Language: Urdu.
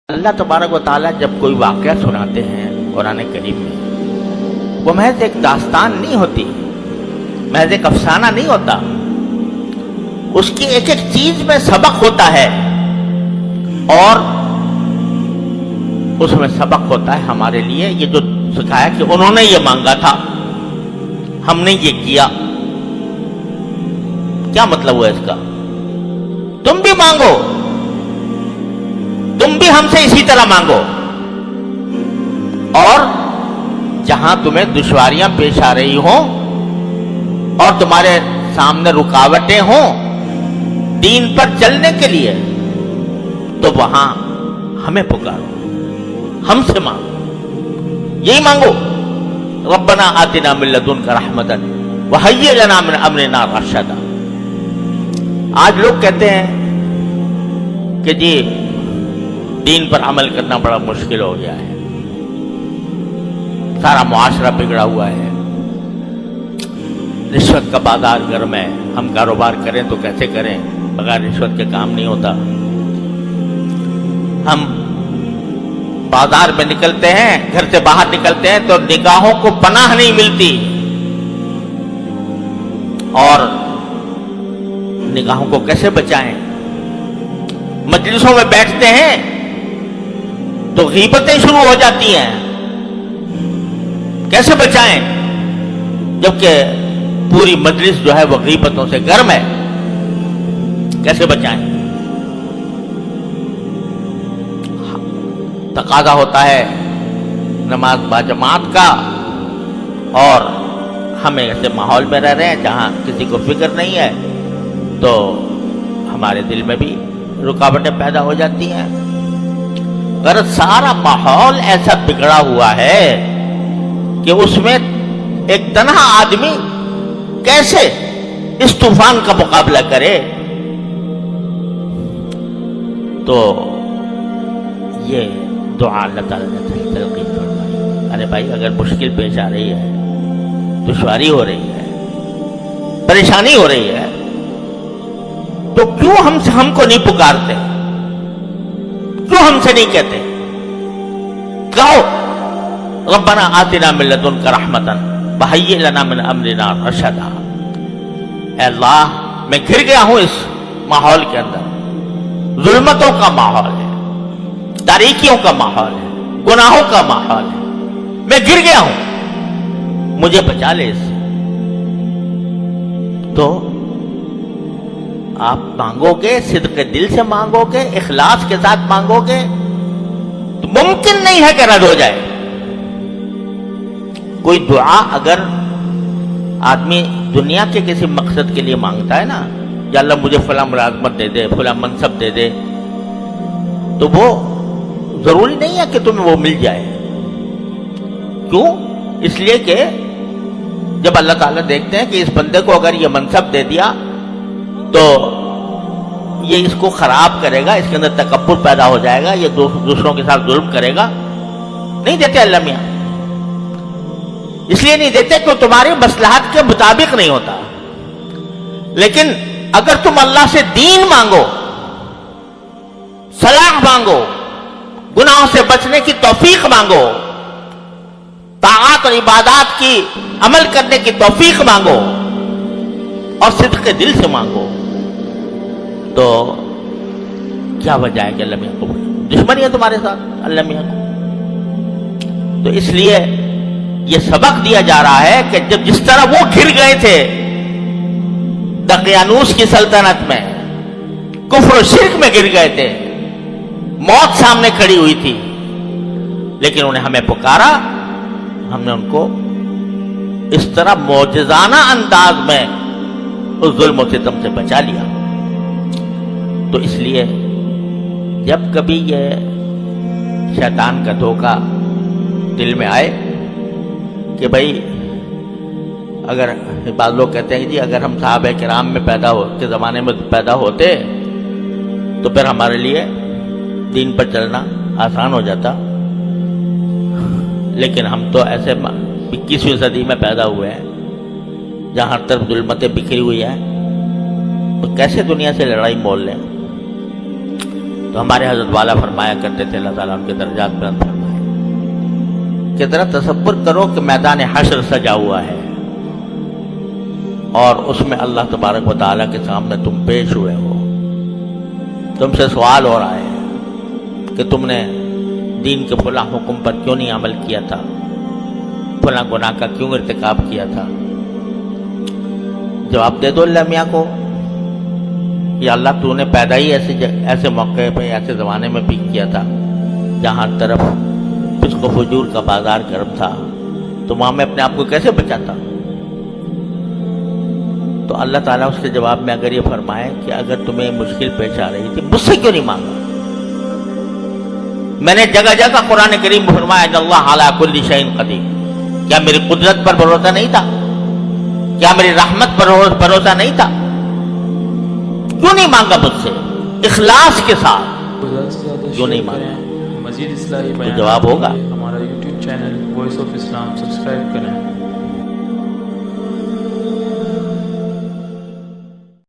اللہ تبارک و تعالیٰ جب کوئی واقعہ سناتے ہیں قرآن کریم میں، وہ محض ایک داستان نہیں ہوتی، محض ایک افسانہ نہیں ہوتا، اس کی ایک ایک چیز میں سبق ہوتا ہے، اور اس میں سبق ہوتا ہے ہمارے لیے یہ جو سکھایا کہ انہوں نے یہ مانگا تھا، ہم نے یہ کیا۔ کیا مطلب ہوا اس کا؟ تم بھی مانگو، تم بھی ہم سے اسی طرح مانگو، اور جہاں تمہیں دشواریاں پیش آ رہی ہوں اور تمہارے سامنے رکاوٹیں ہوں دین پر چلنے کے لیے، تو وہاں ہمیں پکارو، ہم سے مانگو، یہی مانگو۔ ربنا آتنا من لدنک رحمتا وہیئ لنا من امرنا رشدا۔ آج لوگ کہتے ہیں کہ جی دین پر عمل کرنا بڑا مشکل ہو گیا ہے، سارا معاشرہ بگڑا ہوا ہے، رشوت کا بازار گرم ہے، ہم کاروبار کریں تو کیسے کریں، بغیر رشوت کے کام نہیں ہوتا۔ ہم بازار میں نکلتے ہیں، گھر سے باہر نکلتے ہیں تو نگاہوں کو پناہ نہیں ملتی، اور نگاہوں کو کیسے بچائیں؟ مجلسوں میں بیٹھتے ہیں تو غیبتیں شروع ہو جاتی ہیں، کیسے بچائیں جبکہ پوری مجلس جو ہے وہ غیبتوں سے گرم ہے؟ کیسے بچائیں؟ تقاضا ہوتا ہے نماز باجماعت کا، اور ہمیں ایسے ماحول میں رہ رہے ہیں جہاں کسی کو فکر نہیں ہے، تو ہمارے دل میں بھی رکاوٹیں پیدا ہو جاتی ہیں۔ اگر سارا ماحول ایسا بگڑا ہوا ہے کہ اس میں ایک تنہا آدمی کیسے اس طوفان کا مقابلہ کرے، تو یہ دعا اللہ تعالیٰ نے تلقین فرمائی۔ ارے بھائی، اگر مشکل پیش آ رہی ہے، دشواری ہو رہی ہے، پریشانی ہو رہی ہے، تو کیوں ہم کو نہیں پکارتے؟ کیوں ہم سے نہیں کہتے؟ کہو ربنا آتنا من لدنک رحمتا وہیئ لنا من امرنا رشدا۔ اے اللہ، میں گر گیا ہوں اس ماحول کے اندر، ظلمتوں کا ماحول ہے، تاریکیوں کا ماحول ہے، گناہوں کا ماحول ہے، میں گر گیا ہوں، مجھے بچا لے اس سے۔ تو آپ مانگو گے، صدق دل سے مانگو گے، اخلاص کے ساتھ مانگو گے، تو ممکن نہیں ہے کہ رد ہو جائے۔ کوئی دعا اگر آدمی دنیا کے کسی مقصد کے لیے مانگتا ہے نا، یا اللہ مجھے فلاں ملازمت دے دے، فلاں منصب دے دے، تو وہ ضروری نہیں ہے کہ تمہیں وہ مل جائے۔ کیوں؟ اس لیے کہ جب اللہ تعالیٰ دیکھتے ہیں کہ اس بندے کو اگر یہ منصب دے دیا تو یہ اس کو خراب کرے گا، اس کے اندر تکبر پیدا ہو جائے گا، یہ دوسروں کے ساتھ ظلم کرے گا، نہیں دیتے اللہ میاں۔ اس لیے نہیں دیتے کہ تمہاری مصلحت کے مطابق نہیں ہوتا۔ لیکن اگر تم اللہ سے دین مانگو، صلاح مانگو، گناہوں سے بچنے کی توفیق مانگو، طاعات اور عبادات کی عمل کرنے کی توفیق مانگو، اور صدق کے دل سے مانگو، تو کیا وجہ ہے کہ اللہ میاں کو دشمنی ہے تمہارے ساتھ اللہ میاں کو؟ تو اس لیے یہ سبق دیا جا رہا ہے کہ جب جس طرح وہ گر گئے تھے دقیانوس کی سلطنت میں، کفر و شرک میں گر گئے تھے، موت سامنے کھڑی ہوئی تھی، لیکن انہیں ہمیں پکارا، ہم نے ان کو اس طرح معجزانہ انداز میں اس ظلم و ستم سے بچا لیا۔ تو اس لیے جب کبھی یہ شیطان کا دھوکہ دل میں آئے کہ بھائی، اگر بعض لوگ کہتے ہیں کہ جی اگر ہم صحابہ کرام میں کے زمانے میں پیدا ہوتے تو پھر ہمارے لیے دین پر چلنا آسان ہو جاتا، لیکن ہم تو ایسے 21ویں صدی میں پیدا ہوئے ہیں جہاں ہر طرف ظلمتیں بکھری ہوئی ہیں، تو کیسے دنیا سے لڑائی مول لیں؟ تو تو ہمارے حضرت والا فرمایا کرتے تھے اللہ تعالیٰ ان کے درجات بلند فرمائے کہ ذرا تصور کرو کہ میدان حشر سجا ہوا ہے اور اس میں اللہ تبارک و تعالیٰ کے سامنے تم پیش ہوئے ہو، تم سے سوال ہو رہا ہے کہ تم نے دین کے فلاں حکم پر کیوں نہیں عمل کیا تھا، فلاں گناہ کا کیوں ارتکاب کیا تھا؟ جواب دے دو اللہ میاں کو، یا اللہ تو نے پیدا ہی ایسے موقع پہ ایسے زمانے میں بھی کیا تھا جہاں طرف فسق و فجور کا بازار گرم تھا، تو وہاں میں اپنے آپ کو کیسے بچاتا؟ تو اللہ تعالیٰ اس کے جواب میں اگر یہ فرمائے کہ اگر تمہیں مشکل پیش آ رہی تھی مجھ سے کیوں نہیں مانگا؟ میں نے جگہ جگہ قرآن کریم میں فرمایا ان اللہ علی کل شیء قدیر، کیا میری قدرت پر بھروسہ نہیں تھا؟ کیا میری رحمت پر بھروسہ نہیں تھا؟ کیوں نہیں مانگا مجھ سے اخلاص کے ساتھ؟ کیوں نہیں مانگا؟ مزید اصلاحی تو جواب ہوگا ہمارا YouTube channel voice of Islam subscribe